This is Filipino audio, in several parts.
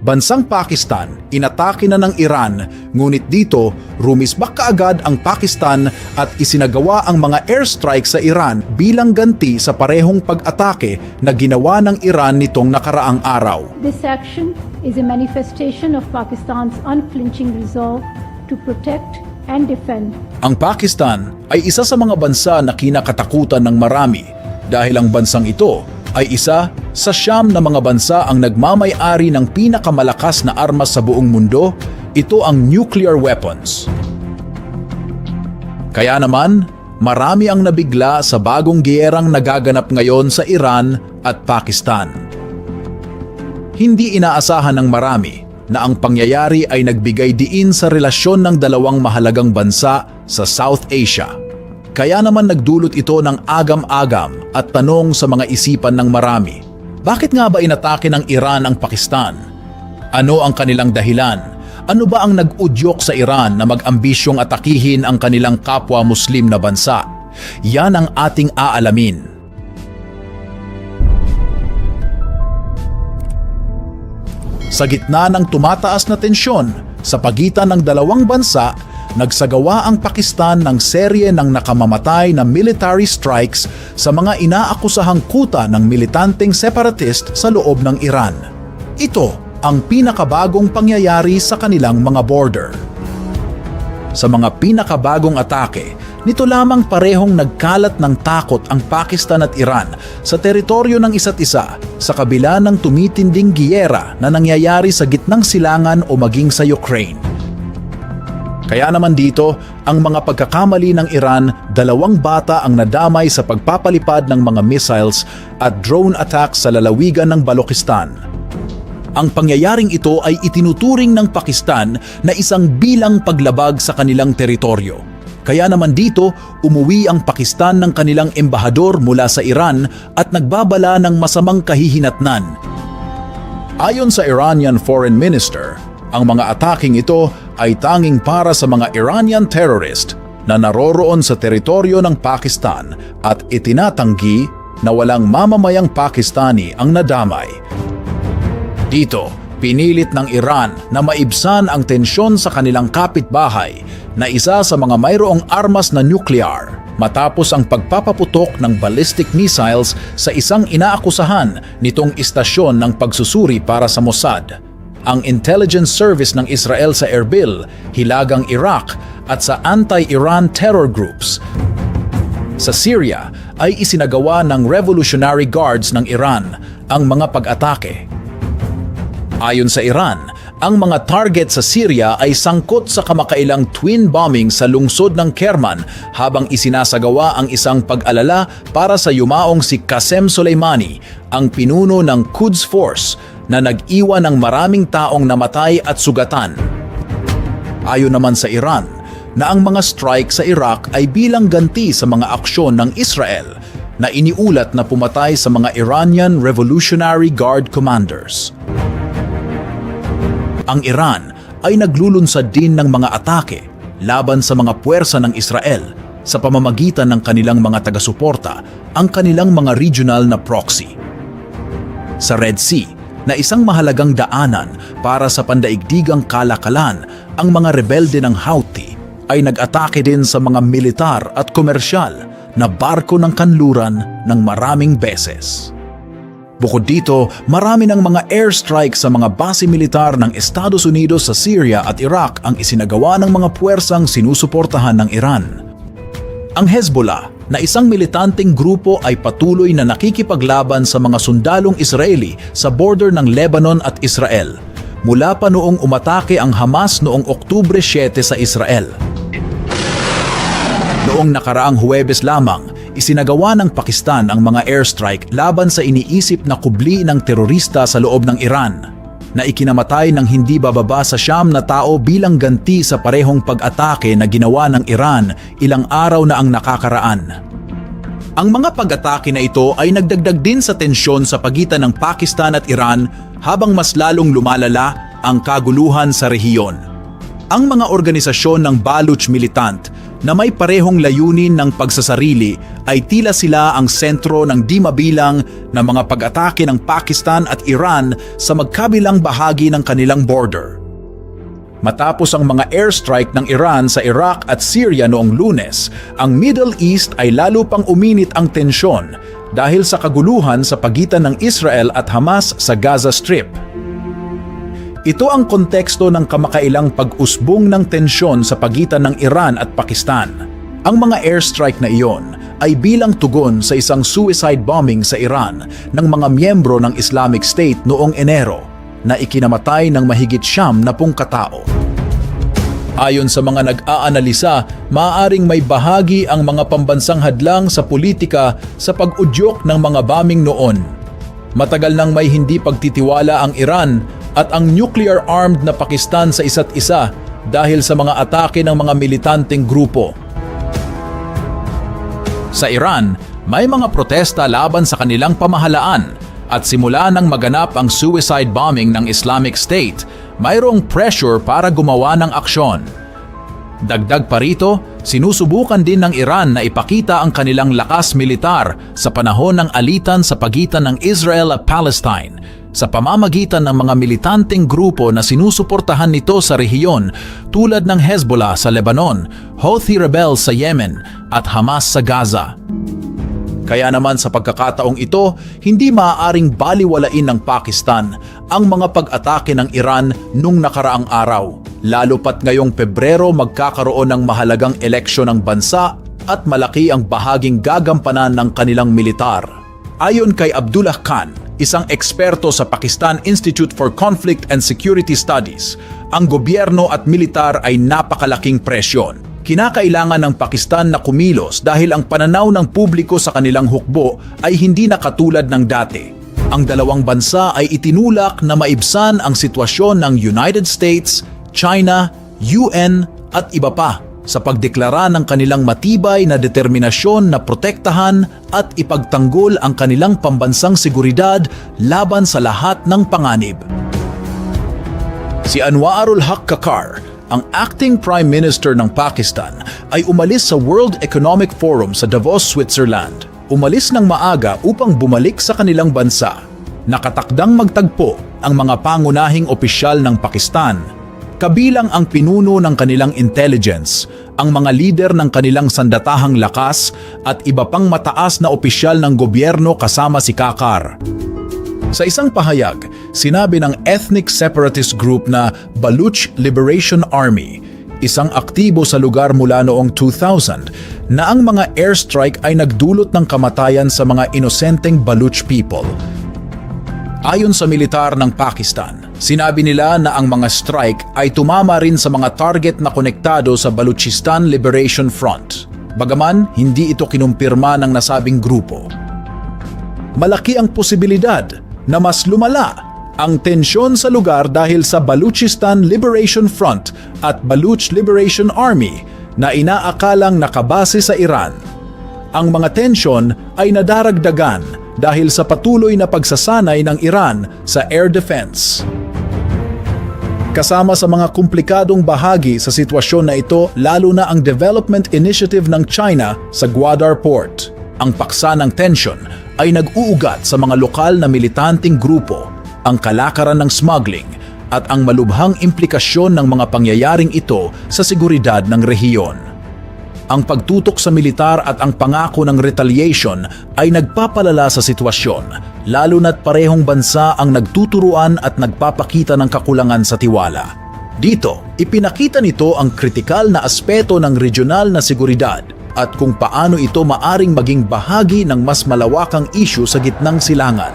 bansang Pakistan, inatake na ng Iran, ngunit dito, rumisbak kaagad ang Pakistan at isinagawa ang mga airstrike sa Iran bilang ganti sa parehong pag-atake na ginawa ng Iran nitong nakaraang araw. This action is a manifestation of Pakistan's unflinching resolve to protect and defend. Ang Pakistan ay isa sa mga bansa na kinakatakutan ng marami dahil ang bansang ito ay isa sa 9 na mga bansa ang nagmamay-ari ng pinakamalakas na armas sa buong mundo, ito ang nuclear weapons. Kaya naman, marami ang nabigla sa bagong giyerang nagaganap ngayon sa Iran at Pakistan. Hindi inaasahan ng marami na ang pangyayari ay nagbigay diin sa relasyon ng dalawang mahalagang bansa sa South Asia. Kaya naman nagdulot ito ng agam-agam at tanong sa mga isipan ng marami. Bakit nga ba inatake ng Iran ang Pakistan? Ano ang kanilang dahilan? Ano ba ang nag-udyok sa Iran na mag-ambisyong atakihin ang kanilang kapwa Muslim na bansa? Yan ang ating aalamin. Sa gitna ng tumataas na tensyon sa pagitan ng dalawang bansa, nagsagawa ang Pakistan ng serye ng nakamamatay na military strikes sa mga inaakusahang kuta ng militanteng separatist sa loob ng Iran. Ito ang pinakabagong pangyayari sa kanilang mga border. Sa mga pinakabagong atake, nito lamang parehong nagkalat ng takot ang Pakistan at Iran sa teritoryo ng isa't isa sa kabila ng tumitinding giyera na nangyayari sa gitnang silangan o maging sa Ukraine. Kaya naman dito, ang mga pagkakamali ng Iran, 2 bata ang nadamay sa pagpapalipad ng mga missiles at drone attacks sa lalawigan ng Balochistan. Ang pangyayaring ito ay itinuturing ng Pakistan na isang bilang paglabag sa kanilang teritoryo. Kaya naman dito, umuwi ang Pakistan ng kanilang embahador mula sa Iran at nagbabala ng masamang kahihinatnan. Ayon sa Iranian Foreign Minister, ang mga ataking ito ay tanging para sa mga Iranian terrorist na naroroon sa teritoryo ng Pakistan at itinatanggi na walang mamamayang Pakistani ang nadamay. Dito, pinilit ng Iran na maibsan ang tensyon sa kanilang kapitbahay na isa sa mga mayroong armas na nuclear matapos ang pagpapaputok ng ballistic missiles sa isang inaakusahan nitong istasyon ng pagsusuri para sa Mossad, ang intelligence service ng Israel sa Erbil, Hilagang Iraq at sa anti-Iran terror groups. Sa Syria ay isinagawa ng Revolutionary Guards ng Iran ang mga pag-atake. Ayon sa Iran, ang mga target sa Syria ay sangkot sa kamakailang twin bombing sa lungsod ng Kerman habang isinasagawa ang isang pag-alala para sa yumaong si Qasem Soleimani, ang pinuno ng Quds Force na nag-iwan ng maraming taong namatay at sugatan. Ayon naman sa Iran, na ang mga strike sa Iraq ay bilang ganti sa mga aksyon ng Israel na iniulat na pumatay sa mga Iranian Revolutionary Guard commanders. Ang Iran ay naglulunsad din ng mga atake laban sa mga puwersa ng Israel sa pamamagitan ng kanilang mga taga-suporta, ang kanilang mga regional na proxy. Sa Red Sea, na isang mahalagang daanan para sa pandaigdigang kalakalan, ang mga rebelde ng Houthi ay nag-atake din sa mga militar at komersyal na barko ng kanluran ng maraming beses. Bukod dito, marami ng mga airstrike sa mga base militar ng Estados Unidos sa Syria at Iraq ang isinagawa ng mga puwersang sinusuportahan ng Iran. Ang Hezbollah, na isang militanteng grupo, ay patuloy na nakikipaglaban sa mga sundalong Israeli sa border ng Lebanon at Israel, mula pa noong umatake ang Hamas noong Oktubre 7 sa Israel. Noong nakaraang Huwebes lamang, isinagawa ng Pakistan ang mga airstrike laban sa iniisip na kubli ng terorista sa loob ng Iran, na ikinamatay ng hindi bababa sa 9 na tao bilang ganti sa parehong pag-atake na ginawa ng Iran ilang araw na ang nakakaraan. Ang mga pag-atake na ito ay nagdagdag din sa tensyon sa pagitan ng Pakistan at Iran habang mas lalong lumalala ang kaguluhan sa rehiyon. Ang mga organisasyon ng Baluch militant na may parehong layunin ng pagsasarili ay tila sila ang sentro ng di mabilang na mga pag-atake ng Pakistan at Iran sa magkabilang bahagi ng kanilang border. Matapos ang mga airstrike ng Iran sa Iraq at Syria noong Lunes, ang Middle East ay lalo pang uminit ang tensyon dahil sa kaguluhan sa pagitan ng Israel at Hamas sa Gaza Strip. Ito ang konteksto ng kamakailang pag-usbong ng tensyon sa pagitan ng Iran at Pakistan. Ang mga airstrike na iyon ay bilang tugon sa isang suicide bombing sa Iran ng mga miyembro ng Islamic State noong Enero na ikinamatay ng mahigit 70 katao. Ayon sa mga nag-aanalisa, maaaring may bahagi ang mga pambansang hadlang sa politika sa pag-udyok ng mga bombing noon. Matagal nang may hindi pagtitiwala ang Iran at ang nuclear-armed na Pakistan sa isa't isa dahil sa mga atake ng mga militanteng grupo. Sa Iran, may mga protesta laban sa kanilang pamahalaan at simula nang maganap ang suicide bombing ng Islamic State, mayroong pressure para gumawa ng aksyon. Dagdag pa rito, sinusubukan din ng Iran na ipakita ang kanilang lakas militar sa panahon ng alitan sa pagitan ng Israel at Palestine sa pamamagitan ng mga militanteng grupo na sinusuportahan nito sa rehiyon tulad ng Hezbollah sa Lebanon, Houthi rebels sa Yemen at Hamas sa Gaza. Kaya naman sa pagkakataong ito, hindi maaaring baliwalain ng Pakistan ang mga pag-atake ng Iran nung nakaraang araw, lalo pat ngayong Pebrero magkakaroon ng mahalagang eleksyon ng bansa at malaki ang bahaging gagampanan ng kanilang militar. Ayon kay Abdullah Khan, isang eksperto sa Pakistan Institute for Conflict and Security Studies, ang gobyerno at militar ay napakalaking presyon. Kinakailangan ng Pakistan na kumilos dahil ang pananaw ng publiko sa kanilang hukbo ay hindi na katulad ng dati. Ang dalawang bansa ay itinulak na maibsan ang sitwasyon ng United States, China, UN at iba pa sa pagdeklara ng kanilang matibay na determinasyon na protektahan at ipagtanggol ang kanilang pambansang seguridad laban sa lahat ng panganib. Si Anwarul Haq Kakar, ang acting Prime Minister ng Pakistan, ay umalis sa World Economic Forum sa Davos, Switzerland. Umalis ng maaga upang bumalik sa kanilang bansa. Nakatakdang magtagpo ang mga pangunahing opisyal ng Pakistan, kabilang ang pinuno ng kanilang intelligence, ang mga lider ng kanilang sandatahang lakas at iba pang mataas na opisyal ng gobyerno kasama si Kakar. Sa isang pahayag, sinabi ng ethnic separatist group na Baluch Liberation Army, isang aktibo sa lugar mula noong 2000, na ang mga airstrike ay nagdulot ng kamatayan sa mga inosenteng Baluch people. Ayon sa militar ng Pakistan, sinabi nila na ang mga strike ay tumama rin sa mga target na konektado sa Baluchistan Liberation Front. Bagaman, hindi ito kinumpirma ng nasabing grupo. Malaki ang posibilidad na mas lumala ang tensyon sa lugar dahil sa Baluchistan Liberation Front at Baluch Liberation Army na inaakalang nakabase sa Iran. Ang mga tensyon ay nadaragdagan dahil sa patuloy na pagsasanay ng Iran sa air defense. Kasama sa mga komplikadong bahagi sa sitwasyon na ito, lalo na ang development initiative ng China sa Gwadar Port. Ang paksa ng tensyon ay nag-uugat sa mga lokal na militanteng grupo, ang kalakaran ng smuggling at ang malubhang implikasyon ng mga pangyayaring ito sa seguridad ng rehiyon. Ang pagtutok sa militar at ang pangako ng retaliation ay nagpapalala sa sitwasyon, lalo na't parehong bansa ang nagtuturuan at nagpapakita ng kakulangan sa tiwala. Dito, ipinakita nito ang kritikal na aspeto ng regional na seguridad at kung paano ito maaring maging bahagi ng mas malawakang issue sa gitnang silangan.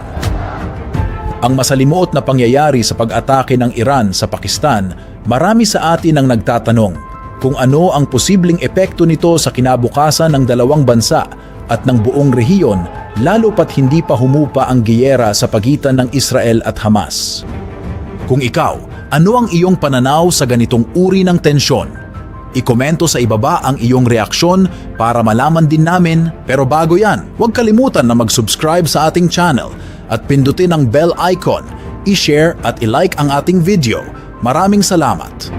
Ang masalimuot na pangyayari sa pag-atake ng Iran sa Pakistan, marami sa atin ang nagtatanong kung ano ang posibleng epekto nito sa kinabukasan ng dalawang bansa at ng buong rehiyon, lalo pat hindi pa humupa ang giyera sa pagitan ng Israel at Hamas. Kung ikaw, ano ang iyong pananaw sa ganitong uri ng tensyon? Ikomento sa ibaba ang iyong reaksyon para malaman din namin. Pero bago yan, huwag kalimutan na mag-subscribe sa ating channel at pindutin ang bell icon, i-share at i-like ang ating video. Maraming salamat!